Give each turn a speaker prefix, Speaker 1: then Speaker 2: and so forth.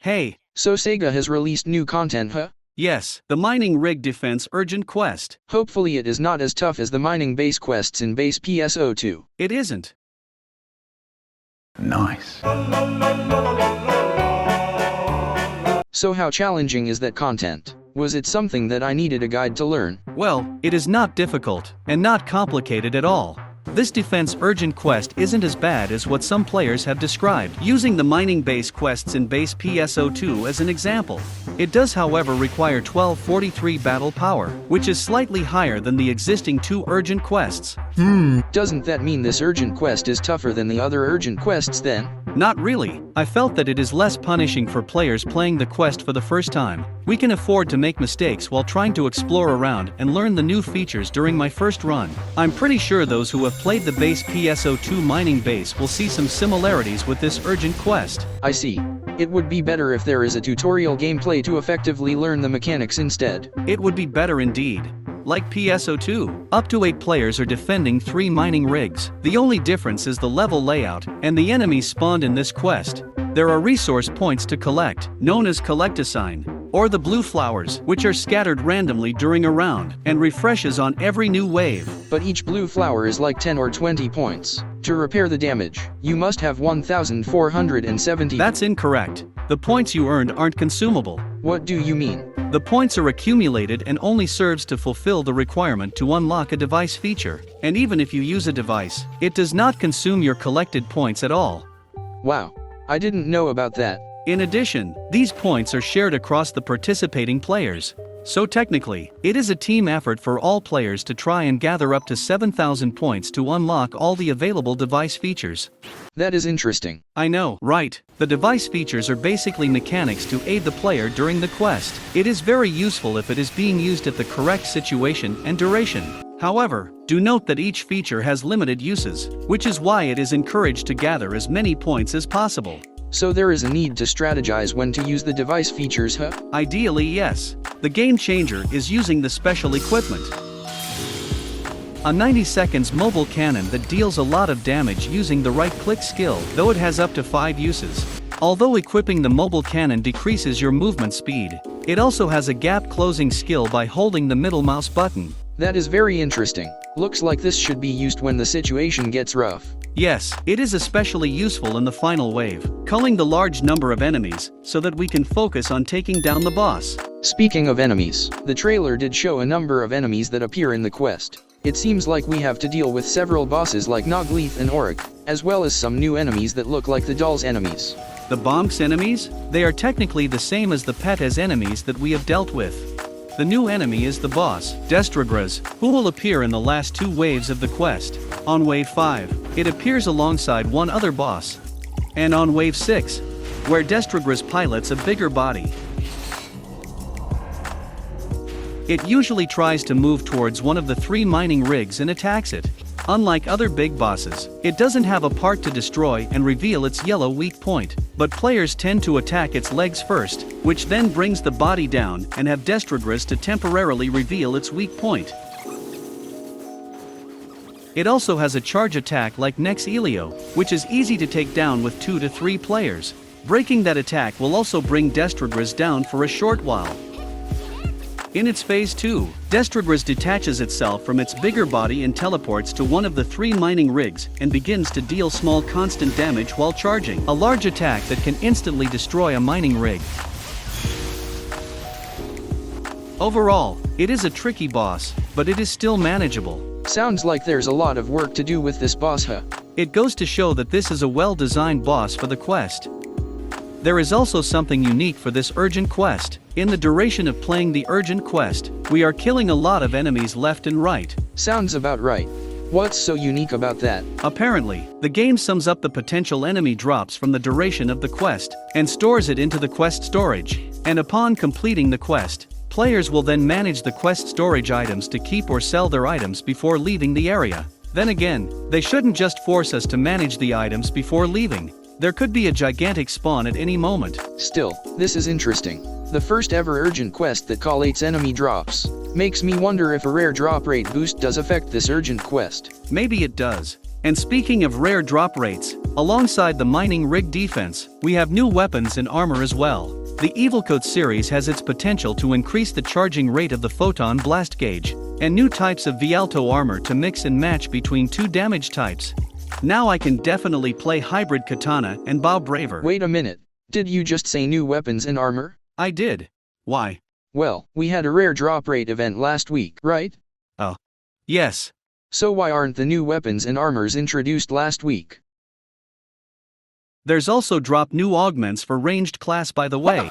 Speaker 1: Hey.
Speaker 2: So Sega has released new content, huh?
Speaker 1: Yes, the Mining Rig Defense Urgent Quest.
Speaker 2: Hopefully it is not as tough as the mining base quests in base PSO2.
Speaker 1: It isn't.
Speaker 3: Nice.
Speaker 2: So how challenging is that content? Was it something that I needed a guide to learn?
Speaker 1: Well, it is not difficult, and not complicated at all. This defense urgent quest isn't as bad as what some players have described, using the mining base quests in base PSO2 as an example. It does however require 1243 battle power, which is slightly higher than the existing 2 urgent quests.
Speaker 2: Doesn't that mean this urgent quest is tougher than the other urgent quests then?
Speaker 1: Not really. I felt that it is less punishing for players playing the quest for the first time. We can afford to make mistakes while trying to explore around and learn the new features during my first run. I'm pretty sure those who have played the base PSO2 mining base will see some similarities with this urgent quest.
Speaker 2: I see. It would be better if there is a tutorial gameplay to effectively learn the mechanics instead.
Speaker 1: It would be better indeed. Like PSO2, up to 8 players are defending 3 mining rigs. The only difference is the level layout and the enemies spawned in this quest. There are resource points to collect, known as Collectasign, or the blue flowers, which are scattered randomly during a round, and refreshes on every new wave.
Speaker 2: But each blue flower is like 10 or 20 points. To repair the damage, you must have 1,470.
Speaker 1: That's incorrect. The points you earned aren't consumable.
Speaker 2: What do you mean?
Speaker 1: The points are accumulated and only serves to fulfill the requirement to unlock a device feature. And even if you use a device, it does not consume your collected points at all.
Speaker 2: Wow. I didn't know about that.
Speaker 1: In addition, these points are shared across the participating players. So technically, it is a team effort for all players to try and gather up to 7,000 points to unlock all the available device features.
Speaker 2: That is interesting.
Speaker 1: I know, right? The device features are basically mechanics to aid the player during the quest. It is very useful if it is being used at the correct situation and duration. However, do note that each feature has limited uses, which is why it is encouraged to gather as many points as possible.
Speaker 2: So there is a need to strategize when to use the device features, huh?
Speaker 1: Ideally, yes. The game changer is using the special equipment. A 90 seconds mobile cannon that deals a lot of damage using the right-click skill, though it has up to 5 uses. Although equipping the mobile cannon decreases your movement speed, it also has a gap-closing skill by holding the middle mouse button.
Speaker 2: That is very interesting. Looks like this should be used when the situation gets rough.
Speaker 1: Yes, it is especially useful in the final wave, culling the large number of enemies, so that we can focus on taking down the boss.
Speaker 2: Speaking of enemies, the trailer did show a number of enemies that appear in the quest. It seems like we have to deal with several bosses like Nogleith and Auric, as well as some new enemies that look like the doll's enemies.
Speaker 1: The Bonk's enemies? They are technically the same as the Pet-as enemies that we have dealt with. The new enemy is the boss, Destro Grass, who will appear in the last 2 waves of the quest. On wave 5, it appears alongside one other boss. And on wave 6, where Destro Grass pilots a bigger body. It usually tries to move towards one of the 3 mining rigs and attacks it. Unlike other big bosses, it doesn't have a part to destroy and reveal its yellow weak point, but players tend to attack its legs first, which then brings the body down and have Destro Grass to temporarily reveal its weak point. It also has a charge attack like Nex Elio, which is easy to take down with 2 to 3 players. Breaking that attack will also bring Destro Grass down for a short while. In its phase 2, Destro Grass detaches itself from its bigger body and teleports to one of the 3 mining rigs and begins to deal small constant damage while charging, a large attack that can instantly destroy a mining rig. Overall, it is a tricky boss, but it is still manageable.
Speaker 2: Sounds like there's a lot of work to do with this boss, huh?
Speaker 1: It goes to show that this is a well-designed boss for the quest. There is also something unique for this urgent quest. In the duration of playing the urgent quest, we are killing a lot of enemies left and right.
Speaker 2: Sounds about right. What's so unique about that?
Speaker 1: Apparently, the game sums up the potential enemy drops from the duration of the quest, and stores it into the quest storage. And upon completing the quest, players will then manage the quest storage items to keep or sell their items before leaving the area. Then again, they shouldn't just force us to manage the items before leaving. There could be a gigantic spawn at any moment.
Speaker 2: Still, this is interesting. The first ever urgent quest that collates enemy drops. Makes me wonder if a rare drop rate boost does affect this urgent quest.
Speaker 1: Maybe it does. And speaking of rare drop rates, Alongside the mining rig defense, we have new weapons and armor as well. The Evil Coat series has its potential to increase the charging rate of the photon blast gauge, and new types of Viato armor to mix and match between two damage types. Now I can definitely play hybrid katana and bow braver.
Speaker 2: Wait a minute, did you just say new weapons and armor?
Speaker 1: I did. Why?
Speaker 2: Well, we had a rare drop rate event last week, right?
Speaker 1: Oh. Yes.
Speaker 2: So why aren't the new weapons and armors introduced last week?
Speaker 1: There's also dropped new augments for ranged class by the way.